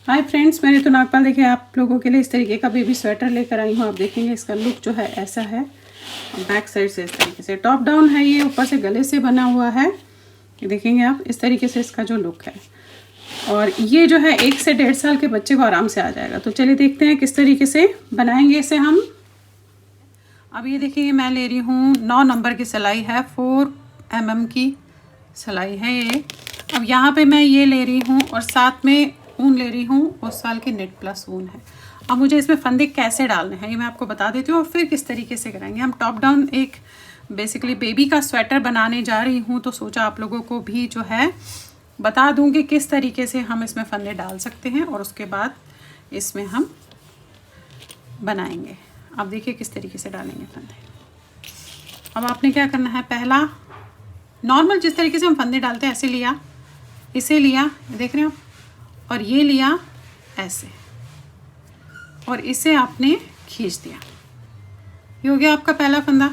Hi friends, मैंने तो नागपाल देखिए आप लोगों के लिए इस तरीके का बेबी स्वेटर लेकर आई हूँ। आप देखेंगे इसका लुक जो है ऐसा है। बैक साइड से इस तरीके से टॉप डाउन है, ये ऊपर से गले से बना हुआ है। ये देखेंगे आप इस तरीके से इसका जो लुक है, और ये जो है 1 से 1.5 साल के बच्चे को आराम से आ जाएगा। तो चलिए देखते हैं किस तरीके से बनाएंगे इसे हम। अब ये देखिए मैं ले रही हूँ 9 नंबर की सिलाई है, 4 mm की सिलाई है ये। अब यहाँ पे मैं ये ले रही हूँ और साथ में ऊन ले रही हूँ, उस साल की नेट प्लस ऊन है। अब मुझे इसमें फंदे कैसे डालने हैं ये मैं आपको बता देती हूँ और फिर किस तरीके से करेंगे हम। टॉप डाउन एक बेसिकली बेबी का स्वेटर बनाने जा रही हूँ, तो सोचा आप लोगों को भी जो है बता दूँ कि किस तरीके से हम इसमें फंदे डाल सकते हैं और उसके बाद इसमें हम बनाएंगे। अब देखिए किस तरीके से डालेंगे फंदे। अब आपने क्या करना है, पहला नॉर्मल जिस तरीके से हम फंदे डालते हैं ऐसे लिया, इसे लिया, देख रहे हो, और ये लिया ऐसे, और इसे आपने खींच दिया। ये हो गया आपका पहला फंदा।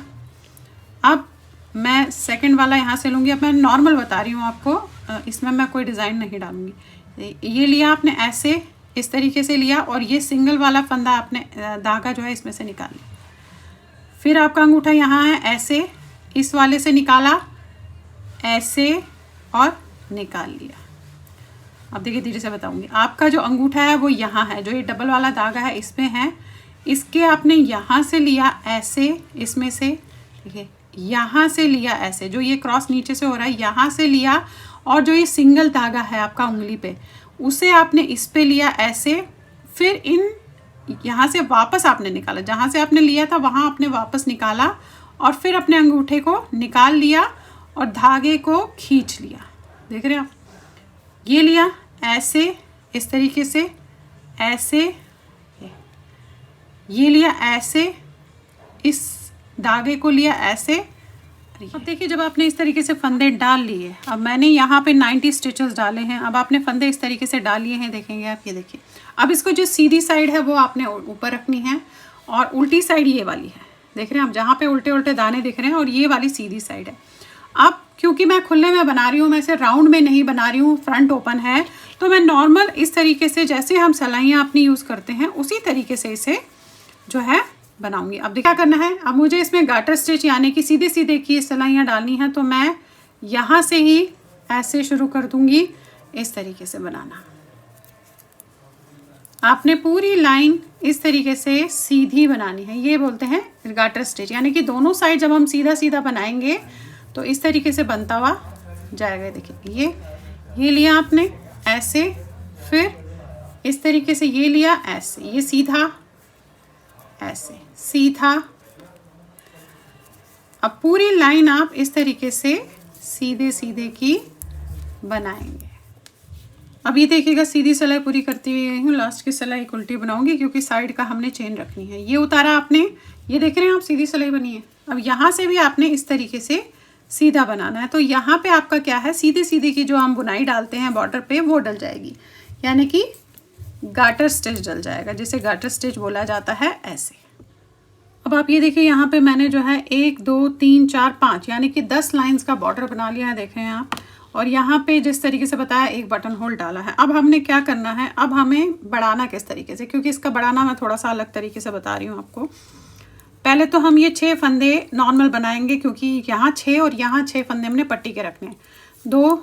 अब मैं सेकंड वाला यहाँ से लूँगी। अब मैं नॉर्मल बता रही हूँ आपको, इसमें मैं कोई डिज़ाइन नहीं डालूँगी। ये लिया आपने ऐसे, इस तरीके से लिया, और ये सिंगल वाला फंदा आपने धागा जो है इसमें से निकाल लिया। फिर आपका अंगूठा यहाँ है ऐसे, इस वाले से निकाला ऐसे और निकाल लिया। अब देखिए धीरे से बताऊंगी। आपका जो अंगूठा है वो यहाँ है, जो ये डबल वाला धागा है इसमें है, इसके आपने यहाँ से लिया ऐसे, इसमें से देखिए यहाँ से लिया ऐसे, जो ये क्रॉस नीचे से हो रहा है यहाँ से लिया, और जो ये सिंगल धागा है आपका उंगली पे, उसे आपने इस पे लिया ऐसे, फिर इन यहाँ से वापस आपने निकाला, जहाँ से आपने लिया था वहाँ आपने वापस निकाला, और फिर अपने अंगूठे को निकाल लिया और धागे को खींच लिया। देख रहे हो आप, ये लिया ऐसे, इस तरीके से ऐसे, ये लिया ऐसे, इस धागे को लिया ऐसे। अब देखिए जब आपने इस तरीके से फंदे डाल लिए, अब मैंने यहाँ पे 90 स्टिचेस डाले हैं। अब आपने फंदे इस तरीके से डाल लिए हैं, देखेंगे आप, ये देखिए। अब इसको जो सीधी साइड है वो आपने ऊपर रखनी है, और उल्टी साइड ये वाली है, देख रहे हैं आप, जहाँ पे उल्टे उल्टे दाने दिख रहे हैं, और ये वाली सीधी साइड है। अब क्योंकि मैं खुले में बना रही हूँ, मैं इसे राउंड में नहीं बना रही हूँ, फ्रंट ओपन है, तो मैं नॉर्मल इस तरीके से जैसे हम सिलाइयाँ अपनी यूज़ करते हैं उसी तरीके से इसे जो है बनाऊंगी। अब क्या करना है, अब मुझे इसमें गाटर स्टिच यानी कि सीधे सीधे की सिलाइयाँ डालनी है, तो मैं यहाँ से ही ऐसे शुरू कर दूँगी, इस तरीके से बनाना। आपने पूरी लाइन इस तरीके से सीधी बनानी है, ये बोलते हैं गाटर स्टिच, यानी कि दोनों साइड जब हम सीधा सीधा बनाएंगे तो इस तरीके से बनता हुआ जाएगा। देखिए ये लिया आपने ऐसे, फिर इस तरीके से ये लिया ऐसे, ये सीधा ऐसे सीधा। अब पूरी लाइन आप इस तरीके से सीधे सीधे की बनाएंगे। अब ये देखिएगा सीधी सिलाई पूरी करती हुई हूँ, लास्ट की सिलाई उल्टी बनाऊंगी क्योंकि साइड का हमने चेन रखनी है। ये उतारा आपने, ये देख रहे हैं आप, सीधी सिलाई बनी है। अब यहाँ से भी आपने इस तरीके से सीधा बनाना है, तो यहाँ पे आपका क्या है, सीधे सीधे की जो हम बुनाई डालते हैं बॉर्डर पे वो डल जाएगी, यानी कि गाटर स्टिच डल जाएगा, जिसे गाटर स्टिच बोला जाता है ऐसे। अब आप ये देखिए यहाँ पे मैंने जो है 1 2 3 4 5 यानी कि 10 लाइंस का बॉर्डर बना लिया है, देख रहे हैं आप। और यहाँ पे जिस तरीके से बताया एक बटन होल डाला है। अब हमने क्या करना है, अब हमें बढ़ाना किस तरीके से, क्योंकि इसका बढ़ाना मैं थोड़ा सा अलग तरीके से बता रही हूँ आपको। पहले तो हम ये 6 फंदे नॉर्मल बनाएंगे, क्योंकि यहाँ 6 और यहाँ 6 फंदे हमने पट्टी के रखने हैं। 2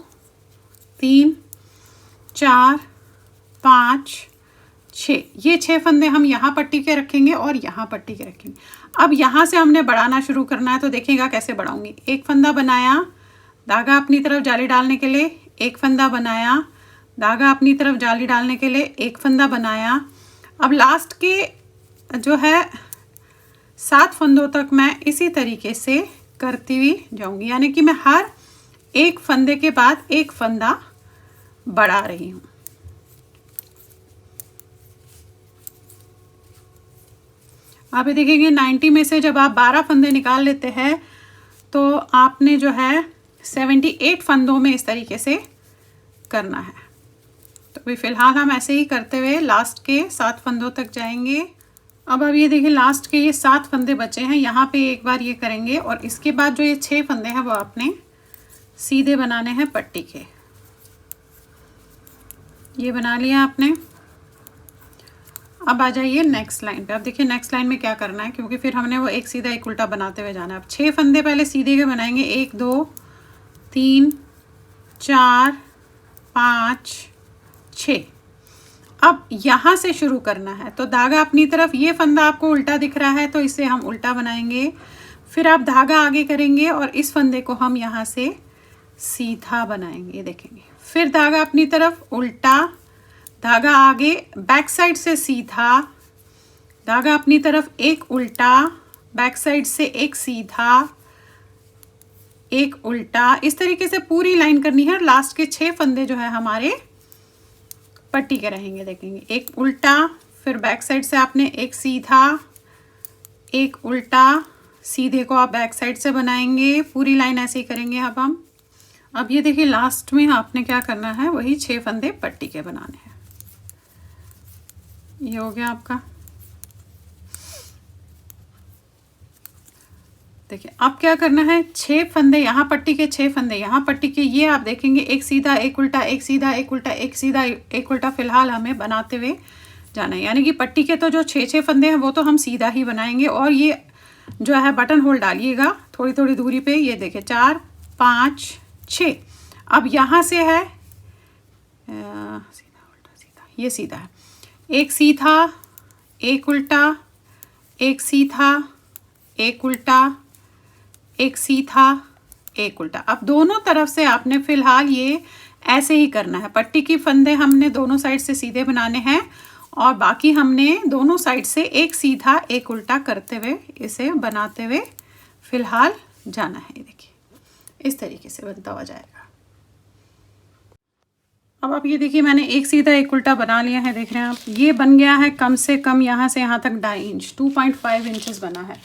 3 4 5 6, ये 6 फंदे हम यहाँ पट्टी के रखेंगे और यहाँ पट्टी के रखेंगे। अब यहाँ से हमने बढ़ाना शुरू करना है, तो देखिएगा कैसे बढ़ाऊंगी। एक फंदा बनाया, धागा अपनी तरफ जाली डालने के लिए, एक फंदा बनाया, धागा अपनी तरफ जाली डालने के लिए, एक फंदा बनाया। अब लास्ट के जो है 7 फंदों तक मैं इसी तरीके से करती हुई जाऊंगी, यानी कि मैं हर एक फंदे के बाद एक फंदा बढ़ा रही हूँ। आप ये देखेंगे 90 में से जब आप 12 फंदे निकाल लेते हैं तो आपने जो है 78 फंदों में इस तरीके से करना है। तो अभी फ़िलहाल हम ऐसे ही करते हुए लास्ट के 7 फंदों तक जाएंगे। अब ये देखिए लास्ट के ये 7 फंदे बचे हैं, यहाँ पे एक बार ये करेंगे, और इसके बाद जो ये 6 फंदे हैं वो आपने सीधे बनाने हैं पट्टी के। ये बना लिया आपने। अब आ जाइए नेक्स्ट लाइन पे। अब देखिए नेक्स्ट लाइन में क्या करना है, क्योंकि फिर हमने वो एक सीधा एक उल्टा बनाते हुए जाना है। अब 6 फंदे पहले सीधे के बनाएंगे, 1 2 3 4 5 6। अब यहाँ से शुरू करना है, तो धागा अपनी तरफ, ये फंदा आपको उल्टा दिख रहा है तो इसे हम उल्टा बनाएंगे। फिर आप धागा आगे करेंगे और इस फंदे को हम यहाँ से सीधा बनाएंगे, देखेंगे। फिर धागा अपनी तरफ उल्टा, धागा आगे बैक साइड से सीधा, धागा अपनी तरफ एक उल्टा, बैक साइड से एक सीधा, एक उल्टा। इस तरीके से पूरी लाइन करनी है। लास्ट के 6 फंदे जो है हमारे पट्टी के रहेंगे, देखेंगे। एक उल्टा, फिर बैक साइड से आपने एक सीधा, एक उल्टा, सीधे को आप बैक साइड से बनाएंगे। पूरी लाइन ऐसे ही करेंगे अब हम। अब ये देखिए लास्ट में आपने क्या करना है, वही 6 फंदे पट्टी के बनाने हैं। ये हो गया आपका। देखिए अब क्या करना है, 6 फंदे यहाँ पट्टी के, 6 फंदे यहाँ पट्टी के। ये आप देखेंगे एक सीधा एक उल्टा, एक सीधा एक उल्टा, एक सीधा एक उल्टा फिलहाल हमें बनाते हुए जाना है। यानी कि पट्टी के तो जो 6 फंदे हैं वो तो हम सीधा ही बनाएंगे। और ये जो है बटन होल डालिएगा थोड़ी थोड़ी दूरी पे। ये देखिए 4 5 6। अब यहाँ से है सीधा उल्टा सीधा, ये सीधा है। एक सीधा एक उल्टा, एक सीधा एक उल्टा, एक सीधा एक उल्टा। अब दोनों तरफ से आपने फिलहाल ये ऐसे ही करना है। पट्टी की फंदे हमने दोनों साइड से सीधे बनाने हैं और बाकी हमने दोनों साइड से एक सीधा एक उल्टा करते हुए इसे बनाते हुए फिलहाल जाना है। ये देखिए इस तरीके से बनता हुआ जाएगा। अब आप ये देखिए मैंने एक सीधा एक उल्टा बना लिया है, देख रहे हैं आप। ये बन गया है कम से कम यहाँ से यहाँ तक 2.5 इंच, 2.5 इंचेस बना है।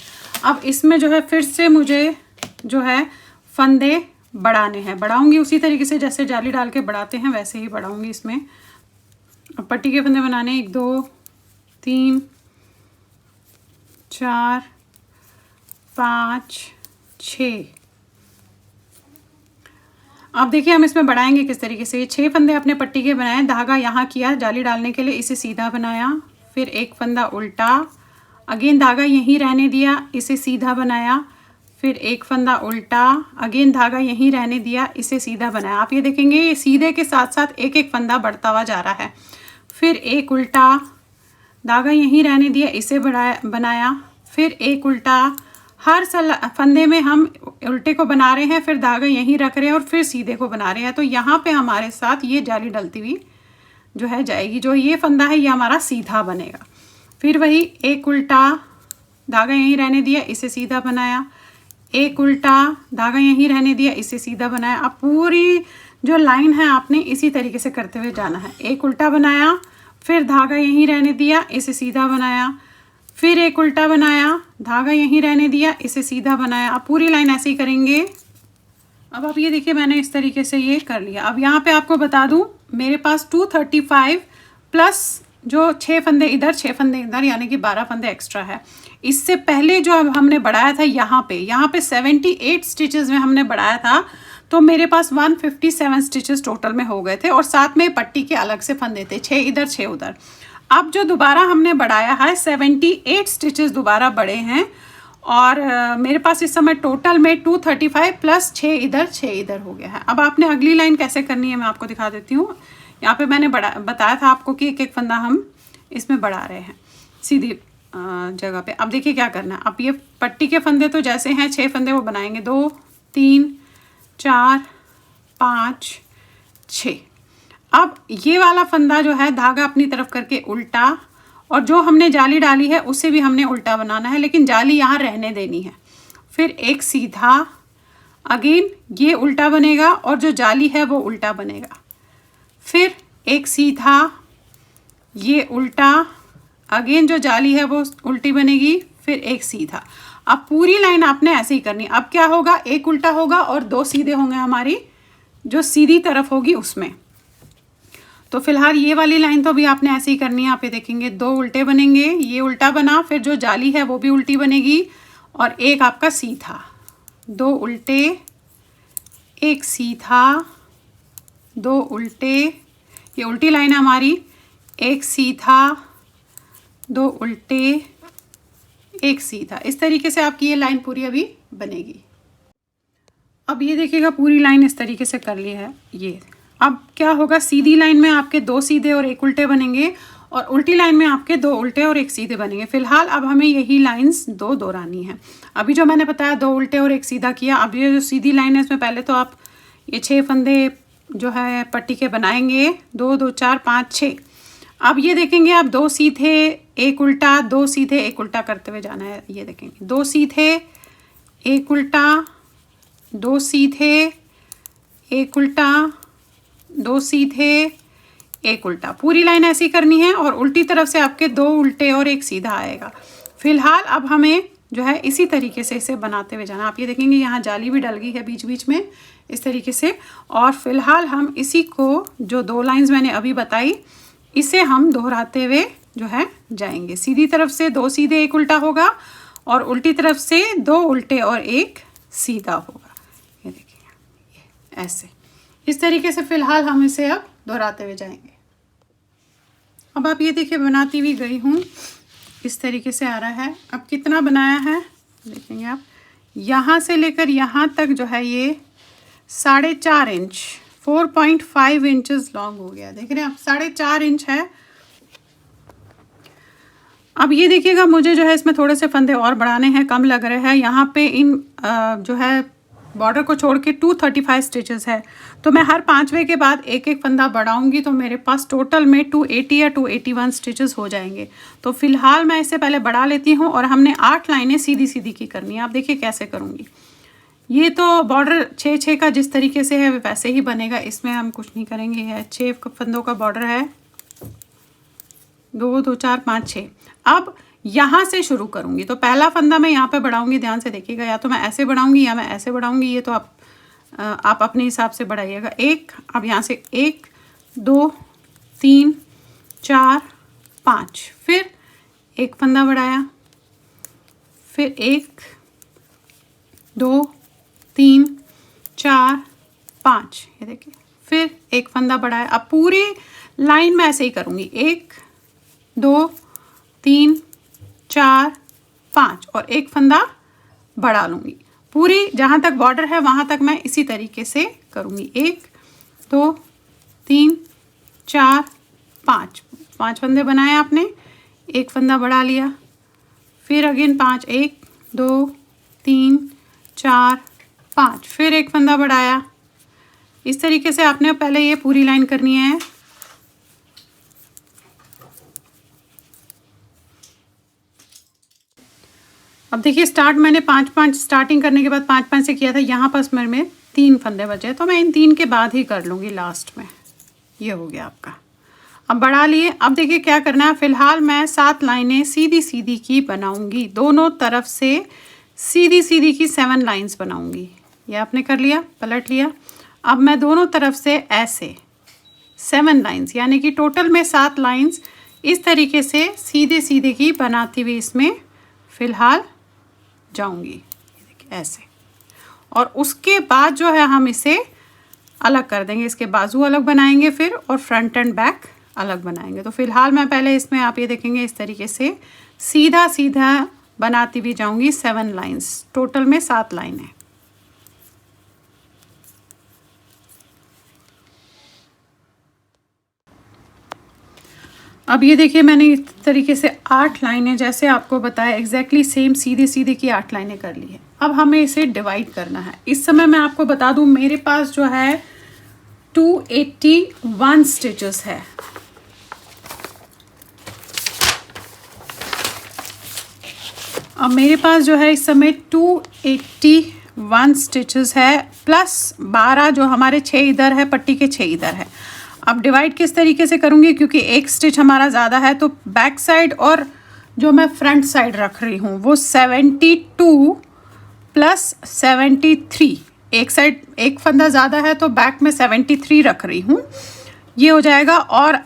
अब इसमें जो है फिर से मुझे जो है फंदे बढ़ाने हैं। बढ़ाऊंगी उसी तरीके से जैसे जाली डाल के बढ़ाते हैं वैसे ही बढ़ाऊंगी इसमें। अब पट्टी के फंदे बनाने 1 2 3 4 5 6। अब देखिए हम इसमें बढ़ाएंगे किस तरीके से। 6 फंदे अपने पट्टी के बनाए, धागा यहाँ किया जाली डालने के लिए, इसे सीधा बनाया, फिर एक फंदा उल्टा, अगेन धागा यहीं रहने दिया, इसे सीधा बनाया, फिर एक फंदा उल्टा, अगेन धागा यहीं रहने दिया, इसे सीधा बनाया। आप ये देखेंगे ये सीधे के साथ साथ एक एक फंदा बढ़ता हुआ जा रहा है। फिर एक उल्टा, धागा यहीं रहने दिया, इसे बनाया, फिर एक उल्टा। हर फंदे में हम उल्टे को बना रहे हैं, फिर धागा यहीं रख रहे हैं और फिर सीधे को बना रहे हैं। तो यहाँ पे हमारे साथ ये जाली डलती हुई जो है जाएगी। जो ये फंदा है ये हमारा सीधा बनेगा। फिर वही एक उल्टा, धागा यहीं रहने दिया, इसे सीधा बनाया, एक उल्टा, धागा यहीं रहने दिया, इसे सीधा बनाया। अब पूरी जो लाइन है आपने इसी तरीके से करते हुए जाना है। एक उल्टा बनाया, फिर धागा यहीं रहने दिया, इसे सीधा बनाया, फिर एक उल्टा बनाया, धागा यहीं रहने दिया, इसे सीधा बनाया। अब पूरी लाइन ऐसे ही करेंगे। अब आप ये देखिए मैंने इस तरीके से ये कर लिया। अब यहाँ पे आपको बता दूँ मेरे पास 235 प्लस जो 6 फंदे इधर 6 फंदे इधर यानी कि 12 फंदे एक्स्ट्रा है। इससे पहले जो हमने बढ़ाया था यहाँ पे 78 स्टिचेस में हमने बढ़ाया था, तो मेरे पास 157 स्टिचेस टोटल में हो गए थे और साथ में पट्टी के अलग से फंदे थे, 6 इधर 6 उधर। अब जो दोबारा हमने बढ़ाया है 78 स्टिचेस दोबारा बढ़े हैं और मेरे पास इस समय टोटल में 235 प्लस 6 इधर हो गया है। अब आपने अगली लाइन कैसे करनी है मैं आपको दिखा देती हूँ। यहाँ पे मैंने बताया था आपको कि एक एक फंदा हम इसमें बढ़ा रहे हैं सीधी जगह पे। अब देखिए क्या करना है। अब ये पट्टी के फंदे तो जैसे हैं 6 फंदे वो बनाएंगे, 2 3 4 5 6। अब ये वाला फंदा जो है धागा अपनी तरफ करके उल्टा, और जो हमने जाली डाली है उसे भी हमने उल्टा बनाना है, लेकिन जाली यहाँ रहने देनी है। फिर एक सीधा, अगेन ये उल्टा बनेगा और जो जाली है वो उल्टा बनेगा, फिर एक सीधा, ये उल्टा, अगेन जो जाली है वो उल्टी बनेगी, फिर एक सीधा। अब पूरी लाइन आपने ऐसे ही करनी। अब क्या होगा, एक उल्टा होगा और 2 सीधे होंगे हमारी जो सीधी तरफ होगी उसमें। तो फिलहाल ये वाली लाइन तो भी आपने ऐसे ही करनी है। आप ये देखेंगे 2 उल्टे बनेंगे, ये उल्टा बना, फिर जो जाली है वो भी उल्टी बनेगी और एक आपका सीधा, 2 उल्टे, एक सीधा, 2 उल्टे, ये उल्टी लाइन है हमारी, एक सीधा, दो उल्टे, एक सीधा। इस तरीके से आपकी ये लाइन पूरी अभी बनेगी। अब ये देखिएगा पूरी लाइन इस तरीके से कर ली है ये। अब क्या होगा, सीधी लाइन में आपके दो सीधे और एक उल्टे बनेंगे और उल्टी लाइन में आपके दो उल्टे और एक सीधे बनेंगे। फिलहाल अब हमें यही लाइंस दो दोहरानी है। अभी जो मैंने बताया दो उल्टे और एक सीधा किया। अब ये जो सीधी लाइन है इसमें पहले तो आप ये 6 फंदे जो है पट्टी के बनाएंगे, 2 2 4 5 6। अब ये देखेंगे आप दो सीधे एक उल्टा, दो सीधे एक उल्टा करते हुए जाना है। ये देखेंगे दो सीधे एक उल्टा, दो सीधे एक उल्टा, दो सीधे एक उल्टा। पूरी लाइन ऐसी करनी है और उल्टी तरफ से आपके दो उल्टे और एक सीधा आएगा। फिलहाल अब हमें जो है इसी तरीके से इसे बनाते हुए जाना। आप ये देखेंगे यहाँ जाली भी डल गई है बीच बीच में इस तरीके से। और फिलहाल हम इसी को जो दो लाइंस मैंने अभी बताई इसे हम दोहराते हुए जो है जाएंगे। सीधी तरफ से दो सीधे एक उल्टा होगा और उल्टी तरफ से दो उल्टे और एक सीधा होगा। ये देखिए ये ऐसे, इस तरीके से फिलहाल हम इसे अब दोहराते हुए जाएंगे। अब आप ये देखिए बनाती हुई गई हूँ, इस तरीके से आ रहा है। अब कितना बनाया है देखेंगे आप, यहाँ से लेकर यहाँ तक जो है ये 4.5 इंच 4.5 इंचेस लॉन्ग हो गया। देख रहे हैं आप 4.5 इंच है। अब ये देखिएगा मुझे जो है इसमें थोड़े से फंदे और बढ़ाने हैं, कम लग रहे हैं। यहाँ पे इन जो है बॉर्डर को छोड़ के 235 स्टिचेस है, तो मैं हर 5वें के बाद एक एक फंदा बढ़ाऊंगी तो मेरे पास टोटल में 280 या 281 स्टिचेस हो जाएंगे। तो फिलहाल मैं इसे पहले बढ़ा लेती हूँ और हमने 8 लाइनें सीधी सीधी की करनी है। आप देखिए कैसे करूँगी। ये तो बॉर्डर 6-6 का जिस तरीके से है वैसे ही बनेगा, इसमें हम कुछ नहीं करेंगे। है 6 फंदों का बॉर्डर है, 2 2 4 5 6। अब यहाँ से शुरू करूँगी तो पहला फंदा मैं यहाँ पे बढ़ाऊँगी, ध्यान से देखिएगा। या तो मैं ऐसे बढ़ाऊँगी या मैं ऐसे बढ़ाऊँगी, ये तो आप अपने हिसाब से बढ़ाइएगा। एक, अब यहाँ से 1 2 3 4 5, फिर एक फंदा बढ़ाया, फिर 1 2 3 4 5, ये देखिए, फिर एक फंदा बढ़ाया। अब पूरी लाइन में ऐसे ही करूँगी, 1 2 3 4 5 और एक फंदा बढ़ा लूँगी। पूरी जहाँ तक बॉर्डर है वहाँ तक मैं इसी तरीके से करूँगी। 1 2 3 4 5 फंदे बनाए आपने, एक फंदा बढ़ा लिया, फिर अगेन 5 1 2 3 4 5, फिर एक फंदा बढ़ाया। इस तरीके से आपने पहले ये पूरी लाइन करनी है। अब देखिए स्टार्ट मैंने 5-5 स्टार्टिंग करने के बाद 5-5 से किया था। यहाँ पास मेरे में 3 फंदे बचे तो मैं इन 3 के बाद ही कर लूँगी लास्ट में। ये हो गया आपका। अब बढ़ा लिए। अब देखिए क्या करना है। फ़िलहाल मैं 7 लाइनें सीधी सीधी की बनाऊँगी, दोनों तरफ से सीधी सीधी की 7 लाइंस बनाऊँगी। ये आपने कर लिया, पलट लिया। अब मैं दोनों तरफ से ऐसे 7 लाइंस यानी कि टोटल में 7 लाइंस इस तरीके से सीधे सीधे की बनाती हुई इसमें फ़िलहाल जाऊंगी, देखिए ऐसे। और उसके बाद जो है हम इसे अलग कर देंगे, इसके बाजू अलग बनाएंगे फिर, और फ्रंट एंड बैक अलग बनाएंगे। तो फिलहाल मैं पहले इसमें आप ये देखेंगे इस तरीके से सीधा सीधा बनाती भी जाऊंगी 7 लाइंस, टोटल में 7 लाइन है। अब ये देखिए मैंने इस तरीके से 8 लाइनें जैसे आपको बताया एग्जैक्टली सेम सीधे सीधे की 8 लाइनें कर ली है। अब हमें इसे डिवाइड करना है। इस समय मैं आपको बता दूं मेरे पास जो है 281 स्टिचेस है। अब मेरे पास जो है इस समय 281 स्टिचेस है प्लस 12 जो हमारे 6 इधर है, पट्टी के 6 इधर है। अब डिवाइड किस तरीके से करूँगी, क्योंकि एक स्टिच हमारा ज़्यादा है तो बैक साइड और जो मैं फ्रंट साइड रख रही हूँ वो 72 प्लस 73, एक साइड एक फंदा ज़्यादा है तो बैक में 73 रख रही हूँ, ये हो जाएगा। और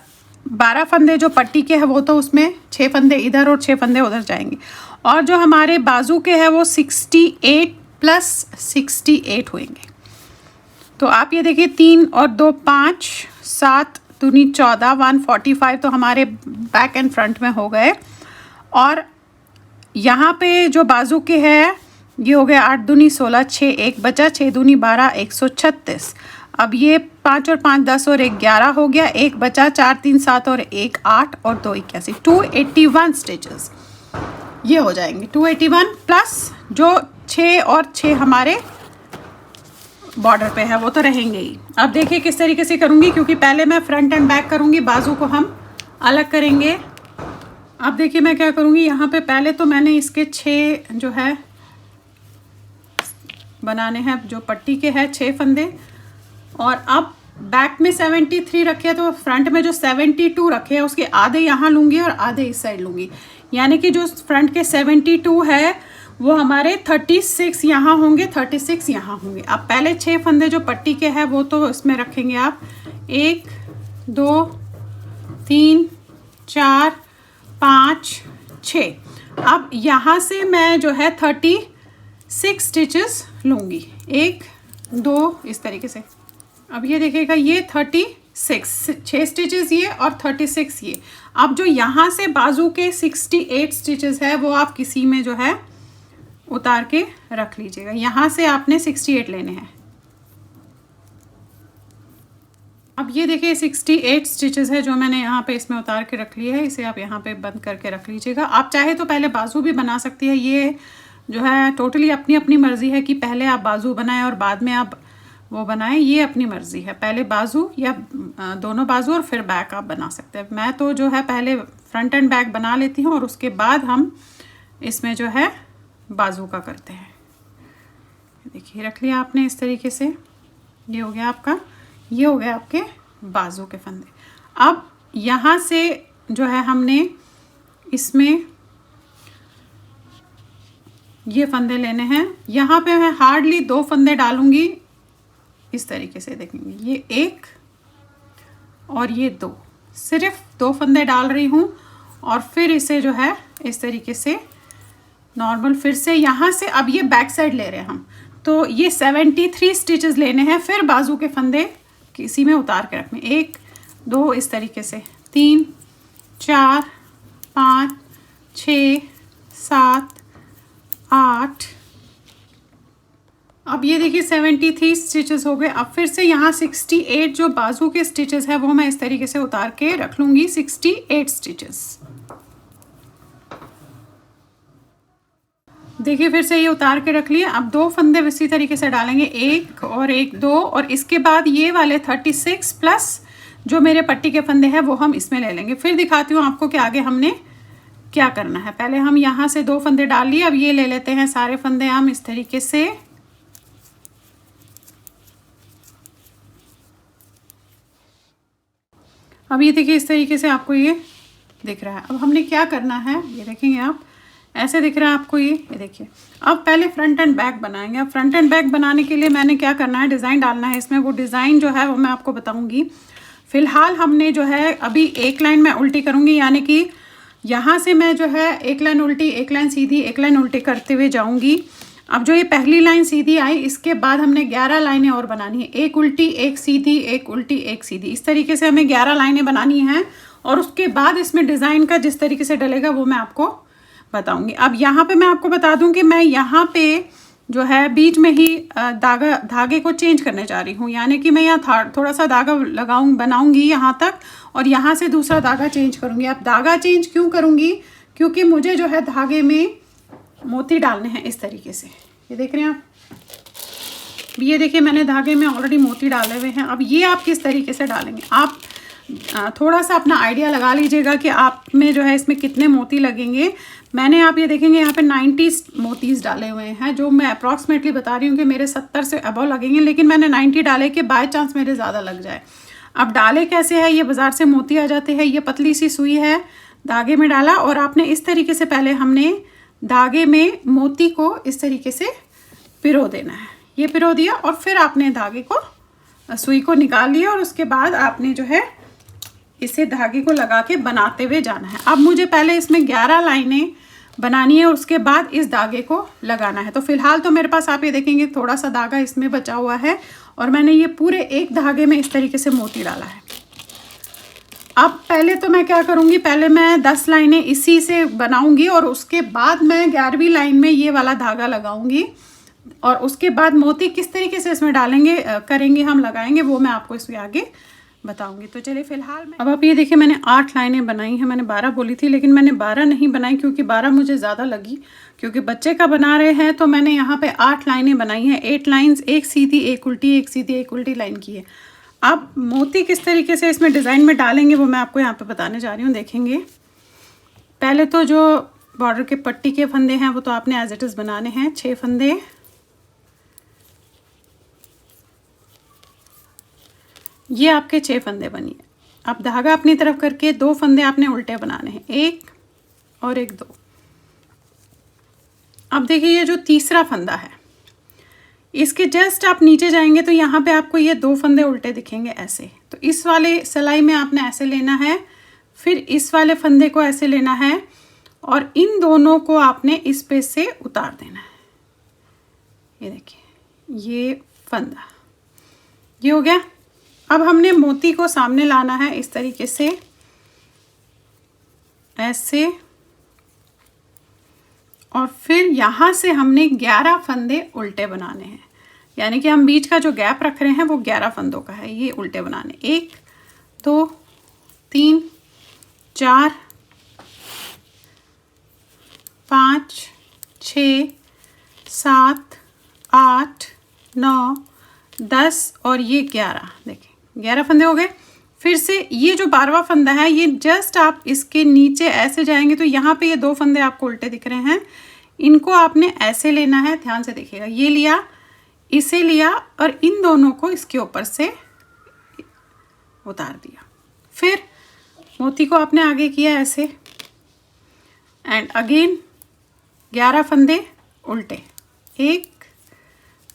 12 फंदे जो पट्टी के हैं वो तो उसमें 6 फंदे इधर और 6 फंदे उधर जाएंगे। और जो हमारे बाजू के हैं वो 68 प्लस 68 होंगे। तो आप ये देखिए 3 और 2 5, 7 दूनी 14, 145 तो हमारे बैक एंड फ्रंट में हो गए। और यहाँ पे जो बाजू के है ये हो गया 8 दूनी 16, 6 एक बचा, 6 दूनी 12, 136। अब ये 5 और 5 10 और 1 11 हो गया, एक बचा, 4 3 7 और 1 8 और 2 81, 281 स्टिचेस ये हो जाएंगे। 281 प्लस जो 6 और 6 हमारे बॉर्डर पे है वो तो रहेंगे ही। अब देखिए किस तरीके से करूँगी, क्योंकि पहले मैं फ्रंट एंड बैक करूँगी, बाजू को हम अलग करेंगे। अब देखिए मैं क्या करूँगी, यहाँ पे पहले तो मैंने इसके 6 जो है बनाने हैं, जो पट्टी के हैं 6 फंदे, और अब बैक में 73 रखे हैं तो फ्रंट में जो 72 रखे हैं उसके आधे यहाँ लूँगी और आधे इस साइड लूँगी, यानी कि जो फ्रंट के 72 है वो हमारे 36 यहाँ होंगे, 36 यहाँ होंगे। अब पहले 6 फंदे जो पट्टी के हैं वो तो इसमें रखेंगे आप 1 2 3 4 5 6। अब यहाँ से मैं जो है 36 स्टिचेस लूँगी, 1 2 इस तरीके से। अब ये देखिएगा ये 6 स्टिचेस ये और 36 ये। अब जो यहाँ से बाजू के 68 स्टिचेस है वो आप किसी में जो है उतार के रख लीजिएगा। यहाँ से आपने 68 लेने हैं। अब ये देखिए 68 स्टिचेस है जो मैंने यहाँ पे इसमें उतार के रख लिया है, इसे आप यहाँ पे बंद करके रख लीजिएगा। आप चाहे तो पहले बाजू भी बना सकती है, ये जो है टोटली अपनी अपनी मर्ज़ी है कि पहले आप बाजू बनाएं और बाद में आप वो बनाएं, ये अपनी मर्ज़ी है। पहले बाजू या दोनों बाजू और फिर बैक आप बना सकते हैं। मैं तो जो है पहले फ्रंट एंड बैक बना लेती हूँ और उसके बाद हम इसमें जो है बाजू का करते हैं। देखिए रख लिया आपने इस तरीके से, ये हो गया आपका, ये हो गया आपके बाजू के फंदे। अब यहाँ से जो है हमने इसमें ये फंदे लेने हैं। यहाँ पे मैं हार्डली 2 फंदे डालूंगी इस तरीके से, देखेंगे ये 1 और ये 2, सिर्फ 2 फंदे डाल रही हूँ और फिर इसे जो है इस तरीके से नॉर्मल फिर से यहाँ से, अब ये बैक साइड ले रहे हैं हम, तो ये 73 स्टिचेस लेने हैं, फिर बाजू के फंदे किसी में उतार के रखने, 1 2 इस तरीके से, 3 4 5 6 7 8। अब ये देखिए 73 स्टिचेस हो गए। अब फिर से यहाँ 68 जो बाजू के स्टिचेस है वो मैं इस तरीके से उतार के रख लूँगी, 68 स्टिचेस। देखिए फिर से ये उतार के रख लिए। अब 2 फंदे इसी तरीके से डालेंगे, 1 और 1 2, और इसके बाद ये वाले 36 प्लस जो मेरे पट्टी के फंदे हैं वो हम इसमें ले लेंगे। फिर दिखाती हूँ आपको कि आगे हमने क्या करना है। पहले हम यहाँ से 2 फंदे डाल लिए, अब ये ले लेते हैं सारे फंदे हम इस तरीके से। अब ये देखिए इस तरीके से आपको ये दिख रहा है। अब हमने क्या करना है, ये देखेंगे आप, ऐसे दिख रहा है आपको ये देखिए। अब पहले फ्रंट एंड बैक बनाएंगे। अब फ्रंट एंड बैक बनाने के लिए मैंने क्या करना है, डिज़ाइन डालना है इसमें। वो डिज़ाइन जो है वो मैं आपको बताऊंगी। फ़िलहाल हमने जो है अभी एक लाइन मैं उल्टी करूँगी, यानी कि यहाँ से मैं जो है एक लाइन उल्टी, एक लाइन सीधी, एक लाइन उल्टी करते हुए जाऊँगी। अब जो ये पहली लाइन सीधी आई, इसके बाद हमने 11 लाइनें और बनानी है, एक उल्टी एक सीधी, एक उल्टी एक सीधी, इस तरीके से हमें 11 लाइनें बनानी हैं। और उसके बाद इसमें डिज़ाइन का जिस तरीके से डलेगा वो मैं आपको बताऊंगी। अब यहाँ पे मैं आपको बता दूं कि मैं यहाँ पे जो है बीच में ही धागे को चेंज करने जा रही हूँ, यानी कि मैं यहाँ थोड़ा सा धागा बनाऊंगी यहाँ तक और यहाँ से दूसरा धागा चेंज करूँगी। अब धागा चेंज क्यों करूँगी, क्योंकि मुझे जो है धागे में मोती डालने हैं इस तरीके से। ये देख रहे हैं आप, ये देखिए मैंने धागे में ऑलरेडी मोती डाले हुए हैं। अब ये आप किस तरीके से डालेंगे, आप थोड़ा सा अपना आइडिया लगा लीजिएगा कि आप में जो है इसमें कितने मोती लगेंगे। मैंने आप ये देखेंगे यहाँ पे 90 मोतीज डाले हुए हैं, जो मैं अप्रॉक्सीमेटली बता रही हूँ कि मेरे 70 से अबव लगेंगे, लेकिन मैंने 90 डाले कि बाय चांस मेरे ज़्यादा लग जाए। अब डाले कैसे है, ये बाज़ार से मोती आ जाते हैं, ये पतली सी सुई है, धागे में डाला और आपने इस तरीके से पहले हमने धागे में मोती को इस तरीके से पिरो देना है। ये पिरो दिया और फिर आपने धागे को, सुई को निकाल लिया और उसके बाद आपने जो है इसे धागे को लगा के बनाते हुए जाना है। अब मुझे पहले इसमें 11 लाइनें बनानी है और उसके बाद इस धागे को लगाना है। तो फिलहाल तो मेरे पास आप ये देखेंगे थोड़ा सा धागा इसमें बचा हुआ है और मैंने ये पूरे एक धागे में इस तरीके से मोती डाला है। अब पहले तो मैं क्या करूँगी, पहले मैं 10 लाइनें इसी से बनाऊँगी और उसके बाद मैं 11वीं लाइन में ये वाला धागा लगाऊँगी और उसके बाद मोती किस तरीके से इसमें डालेंगे करेंगे हम लगाएंगे वो मैं आपको इसके आगे बताऊंगी। तो चलिए फिलहाल अब आप ये देखिए मैंने 8 लाइनें बनाई हैं। मैंने 12 बोली थी लेकिन मैंने 12 नहीं बनाई क्योंकि 12 मुझे ज़्यादा लगी, क्योंकि बच्चे का बना रहे हैं तो मैंने यहाँ पे 8 लाइनें बनाई हैं। 8 लाइन्स, एक सीधी एक उल्टी, एक सीधी एक उल्टी लाइन की है। अब मोती किस तरीके से इसमें डिज़ाइन में डालेंगे वो मैं आपको यहाँ पर बताने जा रही हूँ, देखेंगे। पहले तो जो बॉर्डर के पट्टी के फंदे हैं वो तो आपने एज इट इज़ बनाने हैं, 6 फंदे। ये आपके 6 फंदे बनिए। अब धागा अपनी तरफ करके 2 फंदे आपने उल्टे बनाने हैं, 1 और 1 2। अब देखिए ये जो तीसरा फंदा है इसके जस्ट आप नीचे जाएंगे तो यहाँ पे आपको ये 2 फंदे उल्टे दिखेंगे ऐसे। तो इस वाले सिलाई में आपने ऐसे लेना है, फिर इस वाले फंदे को ऐसे लेना है और इन दोनों को आपने इस पे से उतार देना है। ये देखिए ये फंदा, ये हो गया। अब हमने मोती को सामने लाना है इस तरीके से, ऐसे, और फिर यहाँ से हमने 11 फंदे उल्टे बनाने हैं। यानी कि हम बीच का जो गैप रख रहे हैं वो 11 फंदों का है, ये उल्टे बनाने। 1 2 3 4 5 6 7 8 9 10 और ये 11। देखिए 11 फंदे हो गए। फिर से ये जो 12वां फंदा है ये जस्ट आप इसके नीचे ऐसे जाएंगे तो यहाँ पे ये 2 फंदे आपको उल्टे दिख रहे हैं, इनको आपने ऐसे लेना है। ध्यान से देखिएगा, ये लिया, इसे लिया और इन दोनों को इसके ऊपर से उतार दिया। फिर मोती को आपने आगे किया ऐसे एंड अगेन 11 फंदे उल्टे, 1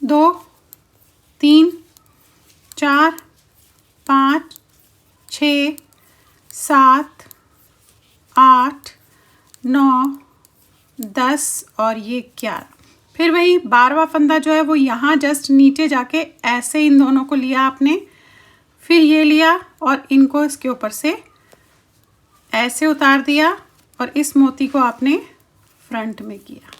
2 3 4 5 6 7 8 9 10 और ये 11। फिर वही 12वां फंदा जो है वो यहाँ जस्ट नीचे जाके ऐसे इन दोनों को लिया आपने, फिर ये लिया और इनको इसके ऊपर से ऐसे उतार दिया और इस मोती को आपने फ्रंट में किया।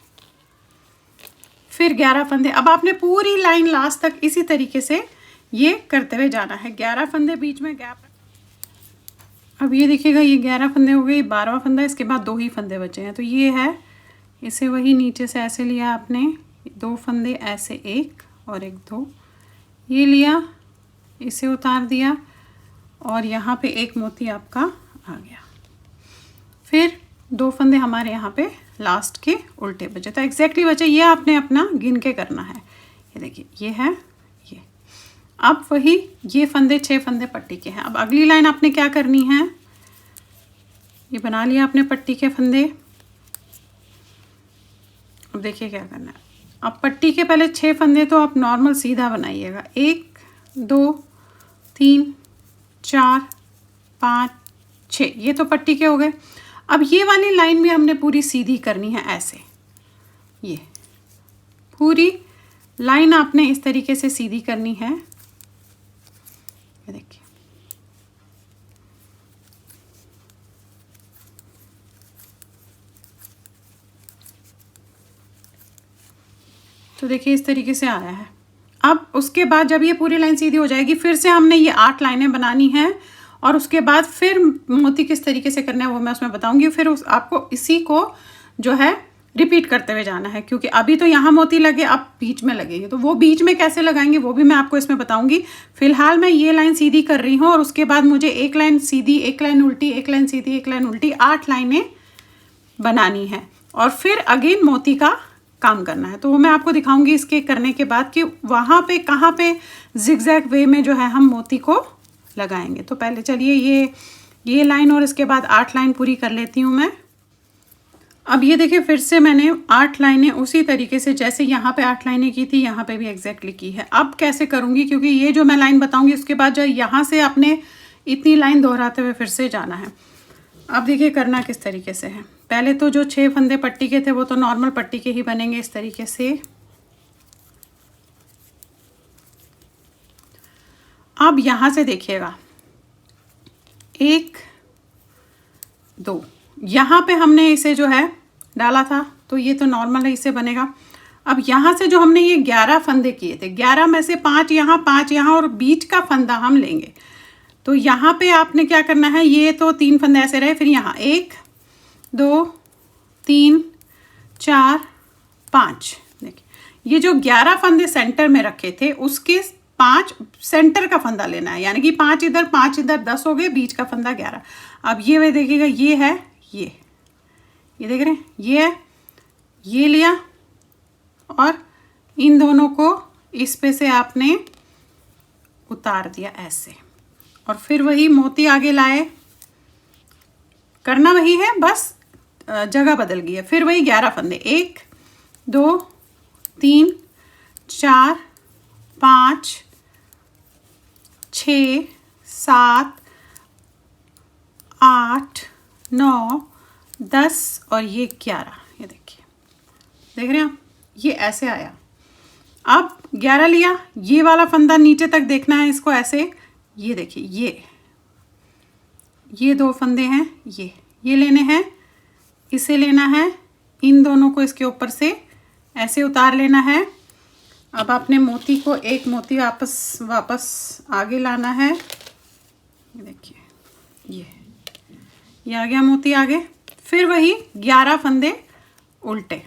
फिर 11 फंदे। अब आपने पूरी लाइन लास्ट तक इसी तरीके से ये करते हुए जाना है। 11 फंदे बीच में गैप। अब ये देखिएगा ये 11 फंदे हो गए, 12वां फंदा, इसके बाद 2 ही फंदे बचे हैं। तो ये है, इसे वही नीचे से ऐसे लिया आपने, 2 फंदे ऐसे, 1 और 1 2, ये लिया, इसे उतार दिया और यहाँ पे एक मोती आपका आ गया। फिर 2 फंदे हमारे यहाँ पे लास्ट के उल्टे बचे। तो एग्जैक्टली बचे, ये आपने अपना गिन के करना है। ये देखिए ये है ये। अब वही ये फंदे 6 फंदे पट्टी के हैं। अब अगली लाइन आपने क्या करनी है, ये बना लिया आपने पट्टी के फंदे। अब देखिए क्या करना है। अब पट्टी के पहले 6 फंदे तो आप नॉर्मल सीधा बनाइएगा, 1 2 3 4 5 6, ये तो पट्टी के हो गए। अब ये वाली लाइन भी हमने पूरी सीधी करनी है ऐसे। ये पूरी लाइन आपने इस तरीके से सीधी करनी है। ये देखिए, तो देखिए इस तरीके से आया है। अब उसके बाद जब ये पूरी लाइन सीधी हो जाएगी फिर से हमने ये 8 लाइनें बनानी हैं और उसके बाद फिर मोती किस तरीके से करना है वो मैं उसमें बताऊंगी। फिर आपको इसी को जो है रिपीट करते हुए जाना है, क्योंकि अभी तो यहाँ मोती लगे, अब बीच में लगेंगे, तो वो बीच में कैसे लगाएंगे वो भी मैं आपको इसमें बताऊंगी। फिलहाल मैं ये लाइन सीधी कर रही हूँ और उसके बाद मुझे 1 लाइन सीधी, 1 लाइन उल्टी, 1 लाइन सीधी, 1 लाइन उल्टी, 8 लाइनें बनानी है और फिर अगेन मोती का काम करना है। तो वो मैं आपको दिखाऊंगी इसके करने के बाद कि वहाँ पे कहाँ पे जिगजैग वे में जो है हम मोती को लगाएंगे। तो पहले चलिए ये लाइन और इसके बाद 8 लाइन पूरी कर लेती हूँ मैं। अब ये देखिए फिर से मैंने 8 लाइनें उसी तरीके से जैसे यहाँ पे 8 लाइनें की थी यहाँ पे भी एग्जैक्टली की है। अब कैसे करूँगी, क्योंकि ये जो मैं लाइन बताऊँगी उसके बाद जो यहाँ से आपने इतनी लाइन दोहराते हुए फिर से जाना है। अब देखिए करना किस तरीके से है। पहले तो जो 6 फंदे पट्टी के थे वो तो नॉर्मल पट्टी के ही बनेंगे इस तरीके से। अब यहाँ से देखिएगा 1 2, यहाँ पे हमने इसे जो है डाला था, तो ये तो नॉर्मल है, इससे बनेगा। अब यहाँ से जो हमने ये 11 फंदे किए थे, 11 में से 5 यहाँ 5 यहाँ और बीच का फंदा हम लेंगे। तो यहाँ पे आपने क्या करना है, ये तो 3 फंदे ऐसे रहे, फिर यहाँ 1 2 3 4 5। देखिए ये जो 11 फंदे सेंटर में रखे थे उसके 5 सेंटर का फंदा लेना है, यानी कि 5 इधर 5 इधर, 10 हो गए, बीच का फंदा 11। अब ये वे देखिएगा, ये है, ये देख रहे हैं, ये है, ये लिया और इन दोनों को इस पे से आपने उतार दिया ऐसे, और फिर वही मोती आगे लाए, करना वही है, बस जगह बदल गई है। फिर वही 11 फंदे, 1 2 3 4 5 6 7 8 9 10 और ये 11। ये देखिए, देख रहे हैं आप, ये ऐसे आया। अब 11 लिया, ये वाला फंदा नीचे तक देखना है इसको ऐसे, ये देखिए, ये 2 फंदे हैं, ये लेने हैं, इसे लेना है, इन दोनों को इसके ऊपर से ऐसे उतार लेना है। अब आपने मोती को एक मोती वापस आगे लाना है, ये देखिए, ये आ गया मोती आगे। फिर वही 11 फंदे उल्टे,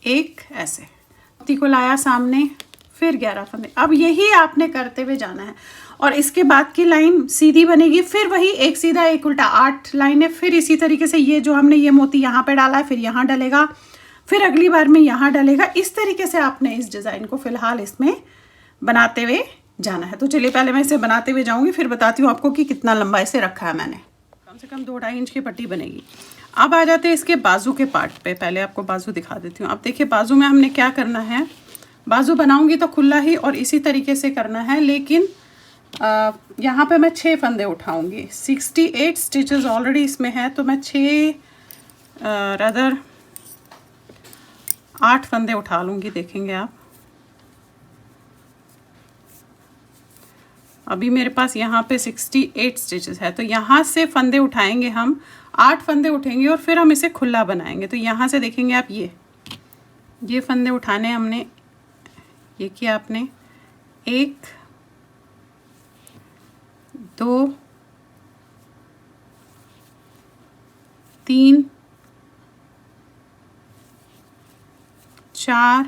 एक ऐसे, मोती को लाया सामने, फिर 11 फंदे। अब यही आपने करते हुए जाना है, और इसके बाद की लाइन सीधी बनेगी, फिर वही एक सीधा एक उल्टा, 8 लाइनें। फिर इसी तरीके से ये जो हमने ये मोती यहाँ पे डाला है, फिर यहाँ डलेगा, फिर अगली बार में यहाँ डलेगा। इस तरीके से आपने इस डिज़ाइन को फ़िलहाल इसमें बनाते हुए जाना है। तो चलिए पहले मैं इसे बनाते हुए जाऊँगी, फिर बताती हूँ आपको कि कितना लंबा इसे रखा है मैंने। कम से कम 2-2.5 इंच की पट्टी बनेगी। अब आ जाते हैं इसके बाजू के पार्ट पे। पहले आपको बाजू दिखा देती हूँ। अब देखिए बाजू में हमने क्या करना है, बाजू बनाऊँगी तो खुला ही और इसी तरीके से करना है, लेकिन यहाँ पे मैं 6 फंदे उठाऊँगी। 68 स्टिचेस ऑलरेडी इसमें है, तो मैं 8 फंदे उठा लूँगी। देखेंगे आप, अभी मेरे पास यहाँ पे 68 स्टिचेस है, तो यहाँ से फंदे उठाएंगे हम, 8 फंदे उठेंगे और फिर हम इसे खुला बनाएंगे। तो यहाँ से देखेंगे आप, ये फंदे उठाने हमने, ये किया आपने, 1 2 3 4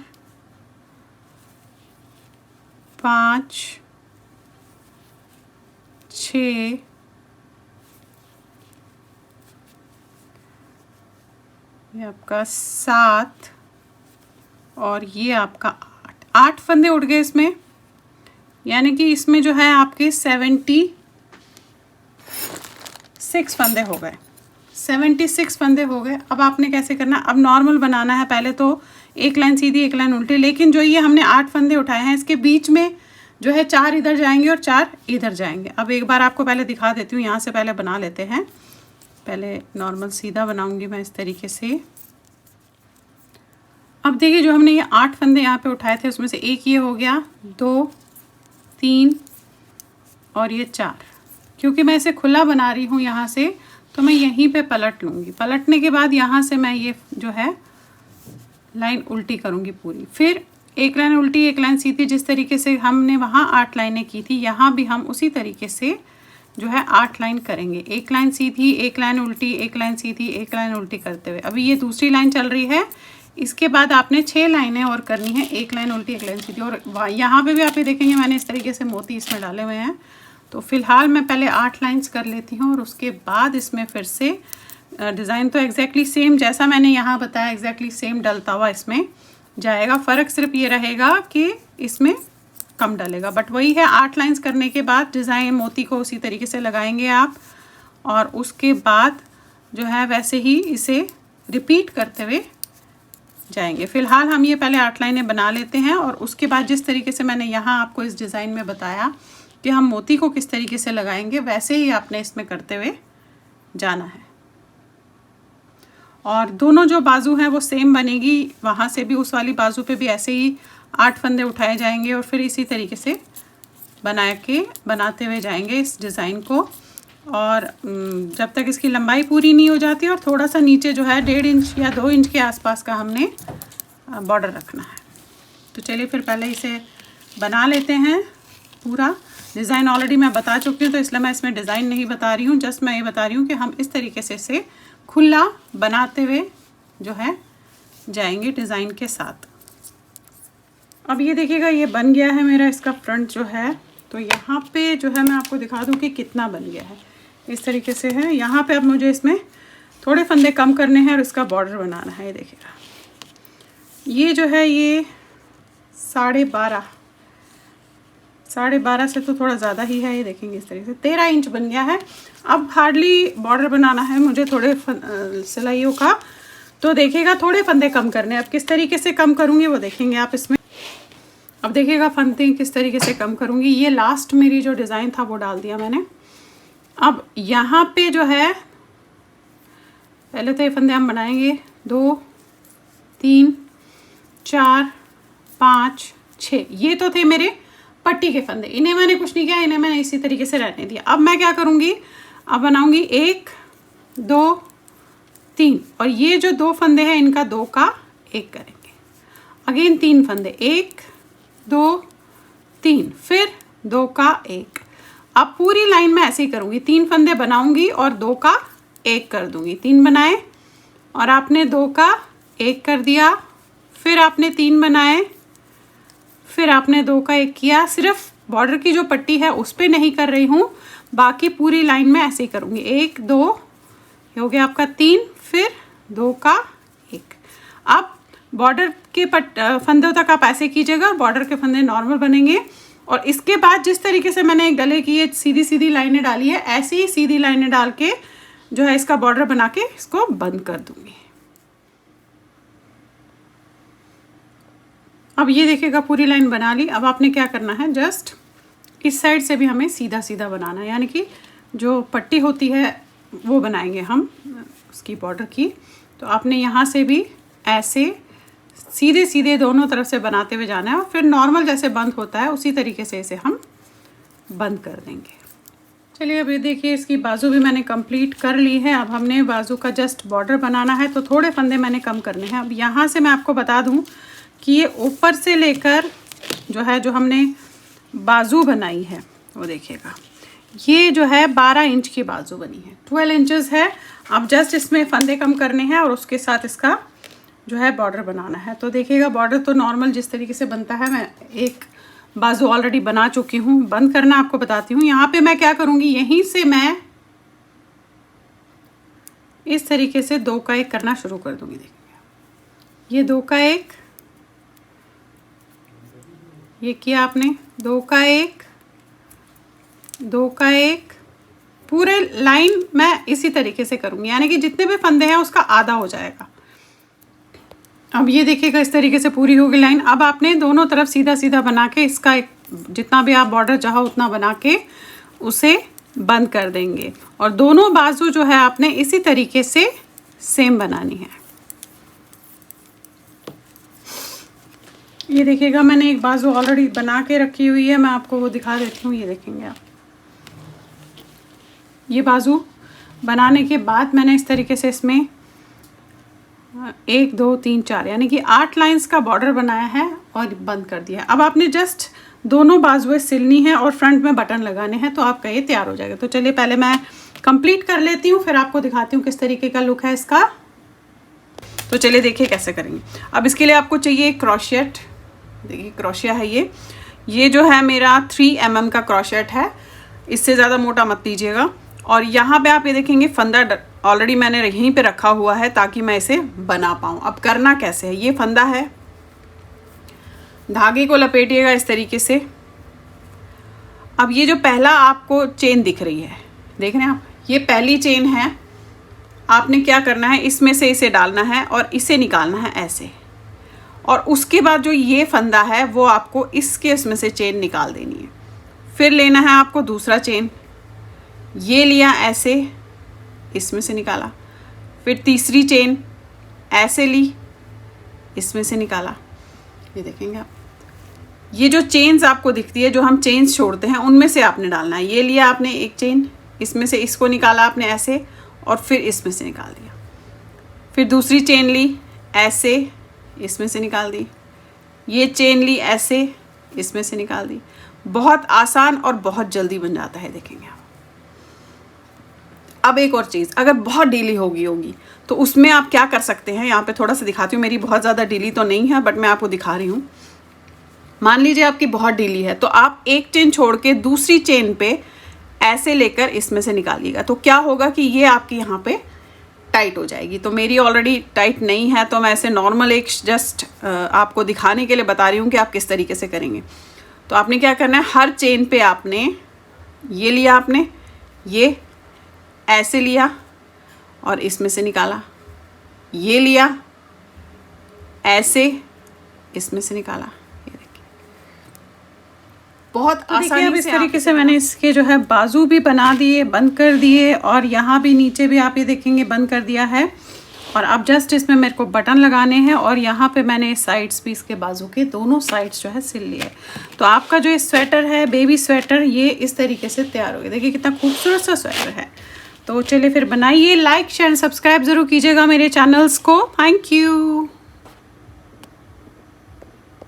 5 6 ये आपका 7 और ये आपका 8 फंदे उठ गए इसमें, यानी कि इसमें जो है आपके 76 फंदे हो गए। 76 फंदे हो गए। अब आपने कैसे करना, अब नॉर्मल बनाना है। पहले तो एक लाइन सीधी एक लाइन उल्टी, लेकिन जो ये हमने 8 फंदे उठाए हैं इसके बीच में जो है 4 इधर जाएंगे और 4 इधर जाएंगे। अब एक बार आपको पहले दिखा देती हूँ, यहाँ से पहले बना लेते हैं। पहले नॉर्मल सीधा बनाऊंगी मैं इस तरीके से। अब देखिए जो हमने ये 8 फंदे यहाँ पे उठाए थे उसमें से एक ये हो गया, 2 3 और ये 4। क्योंकि मैं इसे खुला बना रही हूँ यहाँ से, तो मैं यहीं पे पलट लूँगी। पलटने के बाद यहाँ से मैं ये जो है लाइन उल्टी करूँगी पूरी, फिर एक लाइन उल्टी एक लाइन सीधी। जिस तरीके से हमने वहाँ 8 लाइनें की थी, यहाँ भी हम उसी तरीके से जो है 8 लाइन करेंगे। एक लाइन सीधी एक लाइन उल्टी, एक लाइन सीधी एक लाइन उल्टी करते हुए। अभी ये दूसरी लाइन चल रही है, इसके बाद आपने 6 लाइनें और करनी है, एक लाइन उल्टी एक लाइन सीधी। और यहाँ पे भी आप ये देखेंगे मैंने इस तरीके से मोती इसमें डाले हुए हैं। तो फिलहाल मैं पहले 8 लाइंस कर लेती हूँ और उसके बाद इसमें फिर से डिज़ाइन तो एग्जैक्टली सेम जैसा मैंने यहाँ बताया एग्जैक्टली सेम डलता हुआ इसमें जाएगा। फ़र्क सिर्फ ये रहेगा कि इसमें कम डलेगा, बट वही है। 8 लाइंस करने के बाद डिज़ाइन मोती को उसी तरीके से लगाएंगे आप, और उसके बाद जो है वैसे ही इसे रिपीट करते हुए जाएंगे। फ़िलहाल हम ये पहले 8 लाइनें बना लेते हैं, और उसके बाद जिस तरीके से मैंने यहाँ आपको इस डिज़ाइन में बताया कि हम मोती को किस तरीके से लगाएंगे, वैसे ही आपने इसमें करते हुए जाना है। और दोनों जो बाजू हैं वो सेम बनेगी, वहाँ से भी उस वाली बाजू पे भी ऐसे ही 8 फंदे उठाए जाएंगे और फिर इसी तरीके से बनाते हुए जाएंगे इस डिज़ाइन को। और जब तक इसकी लंबाई पूरी नहीं हो जाती, और थोड़ा सा नीचे जो है 1.5 इंच या 2 इंच के आसपास का हमने बॉर्डर रखना है। तो चलिए फिर पहले इसे बना लेते हैं। पूरा डिज़ाइन ऑलरेडी मैं बता चुकी हूँ, तो इसलिए मैं इसमें डिज़ाइन नहीं बता रही हूँ, जस्ट मैं ये बता रही हूँ कि हम इस तरीके से इसे खुला बनाते हुए जो है जाएंगे डिज़ाइन के साथ। अब ये देखिएगा ये बन गया है मेरा इसका फ्रंट जो है। तो यहाँ पे जो है मैं आपको दिखा दूँ कि कितना बन गया है। इस तरीके से है। यहाँ पे अब मुझे इसमें थोड़े फंदे कम करने हैं और इसका बॉर्डर बनाना है। ये देखिएगा ये जो है ये 12.5 से तो थोड़ा ज़्यादा ही है। ये देखेंगे इस तरीके से 13 इंच बन गया है। अब हार्डली बॉर्डर बनाना है मुझे थोड़े सिलाइयों का, तो देखिएगा थोड़े फंदे कम करने। अब किस तरीके से कम करूँगी वो देखेंगे आप इसमें। अब देखिएगा फंदे किस तरीके से कम करूँगी। ये लास्ट मेरी जो डिज़ाइन था वो डाल दिया मैंने। अब यहाँ पे जो है पहले तो ये फंदे हम बनाएंगे 2 3 4 5 6। ये तो थे मेरे पट्टी के फंदे, इन्हें मैंने कुछ नहीं किया, इन्हें मैंने इसी तरीके से रहने दिया। अब मैं क्या करूँगी, अब बनाऊँगी 1 2 3, और ये जो 2 फंदे हैं इनका 2 का 1 करेंगे। अगेन 3 फंदे 1 2 3, फिर 2 का 1। अब पूरी लाइन में ऐसे ही करूँगी, 3 फंदे बनाऊँगी और 2 का 1 कर दूँगी। 3 बनाए और आपने 2 का 1 कर दिया, फिर आपने 3 बनाए, फिर आपने 2 का 1 किया। सिर्फ बॉर्डर की जो पट्टी है उस पर नहीं कर रही हूँ, बाकी पूरी लाइन में ऐसे ही करूँगी। 1 2 हो गया आपका 3, फिर 2 का 1। अब बॉर्डर के फंदों तक आप ऐसे कीजिएगा, बॉर्डर के फंदे नॉर्मल बनेंगे। और इसके बाद जिस तरीके से मैंने गले की ये सीधी सीधी लाइनें डाली है, ऐसे ही सीधी लाइनें डाल के जो है इसका बॉर्डर बना के इसको बंद कर दूँगी। अब ये देखिएगा पूरी लाइन बना ली। अब आपने क्या करना है, जस्ट इस साइड से भी हमें सीधा सीधा बनाना है, यानी कि जो पट्टी होती है वो बनाएंगे हम उसकी बॉर्डर की। तो आपने यहाँ से भी ऐसे सीधे सीधे दोनों तरफ से बनाते हुए जाना है, और फिर नॉर्मल जैसे बंद होता है उसी तरीके से इसे हम बंद कर देंगे। चलिए अब ये देखिए इसकी बाजू भी मैंने कंप्लीट कर ली है। अब हमने बाजू का जस्ट बॉर्डर बनाना है, तो थोड़े फंदे मैंने कम करने हैं। अब यहाँ से मैं आपको बता दूँ कि ये ऊपर से लेकर जो है जो हमने बाजू बनाई है वो देखिएगा, ये जो है 12 इंच की बाजू बनी है, 12 इंचेस है। अब जस्ट इसमें फंदे कम करने हैं और उसके साथ इसका जो है बॉर्डर बनाना है। तो देखिएगा बॉर्डर तो नॉर्मल जिस तरीके से बनता है, मैं एक बाजू ऑलरेडी बना चुकी हूँ। बंद करना आपको बताती हूँ। यहाँ पे मैं क्या करूँगी, यहीं से मैं इस तरीके से 2 का 1 करना शुरू कर दूँगी। देखिए ये 2 का 1, ये किया आपने 2 का 1 2 का 1, पूरे लाइन मैं इसी तरीके से करूँगी, यानी कि जितने भी फंदे हैं उसका आधा हो जाएगा। अब ये देखिएगा इस तरीके से पूरी होगी लाइन। अब आपने दोनों तरफ सीधा सीधा बना के इसका एक जितना भी आप बॉर्डर चाहो उतना बना के उसे बंद कर देंगे, और दोनों बाजू जो है आपने इसी तरीके से सेम बनानी है। ये देखिएगा मैंने एक बाजू ऑलरेडी बना के रखी हुई है, मैं आपको वो दिखा देती हूँ। ये देखेंगे आप, ये बाजू बनाने के बाद मैंने इस तरीके से इसमें 1 2 3 4 यानी कि 8 लाइंस का बॉर्डर बनाया है और बंद कर दिया। अब आपने जस्ट दोनों बाजुएं सिलनी है और फ्रंट में बटन लगाने हैं, तो आपका ये तैयार हो जाएगा। तो चलिए पहले मैं कंप्लीट कर लेती हूँ, फिर आपको दिखाती हूँ किस तरीके का लुक है इसका। तो चलिए देखिए कैसे करेंगे। अब इसके लिए आपको चाहिए क्रोशियट। देखिए क्रोशिया है ये जो है मेरा 3 mm का क्रोशियट है, इससे ज़्यादा मोटा मत लीजिएगा। और यहाँ पे आप ये देखेंगे फंदा ऑलरेडी मैंने यहीं पे रखा हुआ है ताकि मैं इसे बना पाऊँ। अब करना कैसे है, ये फंदा है, धागे को लपेटिएगा इस तरीके से। अब ये जो पहला आपको चेन दिख रही है, देख रहे हैं आप, ये पहली चेन है। आपने क्या करना है, इसमें से इसे डालना है और इसे निकालना है ऐसे, और उसके बाद जो ये फंदा है वो आपको इसके इसमें से चेन निकाल देनी है। फिर लेना है आपको दूसरा चेन, ये लिया ऐसे, इसमें से निकाला। फिर तीसरी चेन ऐसे ली, इसमें से निकाला। ये देखेंगे आप, ये जो चेन्स आपको दिखती है, जो हम चेन्स छोड़ते हैं, उनमें से आपने डालना है। ये लिया आपने एक चेन, इसमें से इसको निकाला आपने ऐसे और फिर इसमें से निकाल दिया, फिर दूसरी चेन ली ऐसे, इसमें से निकाल दी, ये चेन ली ऐसे, इसमें से निकाल दी। बहुत आसान और बहुत जल्दी बन जाता है, देखेंगे आप। अब एक और चीज़, अगर बहुत ढीली होगी तो उसमें आप क्या कर सकते हैं, यहाँ पे थोड़ा सा दिखाती हूँ। मेरी बहुत ज़्यादा ढीली तो नहीं है बट मैं आपको दिखा रही हूँ। मान लीजिए आपकी बहुत ढीली है तो आप एक चेन छोड़ के दूसरी चेन पे ऐसे लेकर इसमें से निकालिएगा, तो क्या होगा कि ये आपकी यहाँ पे टाइट हो जाएगी। तो मेरी ऑलरेडी टाइट नहीं है तो मैं ऐसे नॉर्मल एक जस्ट आपको दिखाने के लिए बता रही हूँ कि आप किस तरीके से करेंगे। तो आपने क्या करना है, हर चेन पे आपने ये लिया, आपने ये ऐसे लिया और इसमें से निकाला, ये लिया ऐसे, इसमें से निकाला, ये देखिए बहुत आसानी अब इस से तरीके से मैंने इसके जो है बाजू भी बना दिए, बंद कर दिए, और यहाँ भी नीचे भी आप ये देखेंगे बंद कर दिया है। और अब जस्ट इसमें मेरे को बटन लगाने हैं और यहाँ पे मैंने साइड्स भी इसके बाजू के दोनों साइड्स जो है सिल लिए। तो आपका जो ये स्वेटर है, बेबी स्वेटर, ये इस तरीके से तैयार हो गया। देखिए कितना खूबसूरत सा स्वेटर है। तो चलिए फिर बनाइए। लाइक शेयर सब्सक्राइब ज़रूर कीजिएगा मेरे चैनल्स को। Thank you.